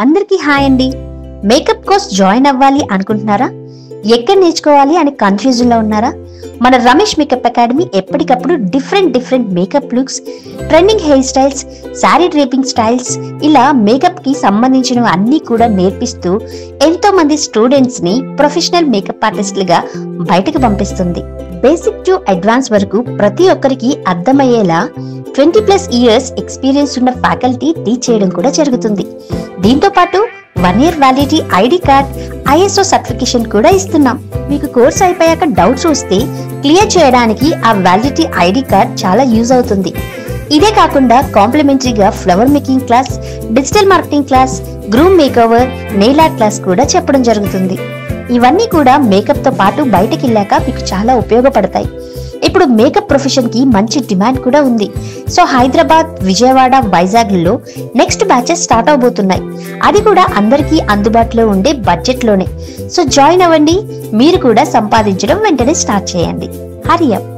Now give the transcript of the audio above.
అందరికీ హాయ్ అండి. Makeup course join అవ్వాలి అనుకుంటున్నారా? ఎక్కడ నేర్చుకోవాలి అని కన్ఫ్యూజన్ లో ఉన్నారా? మన రమేష్ మేకప్ అకాడమీ ఎప్పటికప్పుడు different makeup looks, trending hair styles, sari draping styles, ఇలా మేకప్ కి సంబంధించిన అన్ని కూడా నేర్పిస్తూ ఎంతో మంది స్టూడెంట్స్ ని ప్రొఫెషనల్ మేకప్ ఆర్టిస్టులుగా బయటకు పంపిస్తుంది. బేసిక్ టు అడ్వాన్స్ వరకు ప్రతి ఒక్కరికి అర్థమయ్యేలా 20+ ఇయర్స్ ఎక్స్పీరియన్స్ ఉన్న ఫ్యాకల్టీ టీచ్ చేయడం కూడా జరుగుతుంది. దీంతో పాటు 1 year validity ID card, ISO certification కూడా ఇస్తున్నాం. మీకు కోర్స్ అయిపోయాక డౌట్స్ వస్తే క్లియర్ చేయడానికి ఆ వ్యాలిడిటీ ఐడి కార్డ్ చాలా యూజ్ అవుతుంది. ఇదే కాకుండా కాంప్లిమెంటరీగా flower making class, digital marketing class, groom makeover, nail art class కూడా చెప్పడం జరుగుతుంది. ఇవన్నీ కూడా మేకప్ తో పాటు బయటకి వెళ్ళాక మీకు చాలా ఉపయోగపడతాయి. ఇప్పుడు మేకప్ ప్రొఫెషన్ కి మంచి డిమాండ్ కూడా ఉంది. సో హైదరాబాద్, విజయవాడ, వైజాగ్ లో నెక్స్ట్ బ్యాచెస్ స్టార్ట్ అవబోతున్నాయి. అది కూడా అందరికీ అందుబాటులో ఉండే బడ్జెట్ లోనే. సో జాయిన్ అవ్వండి. మీరు కూడా సంపాదించడం వెంటనే స్టార్ట్ చేయండి. హరి అప్.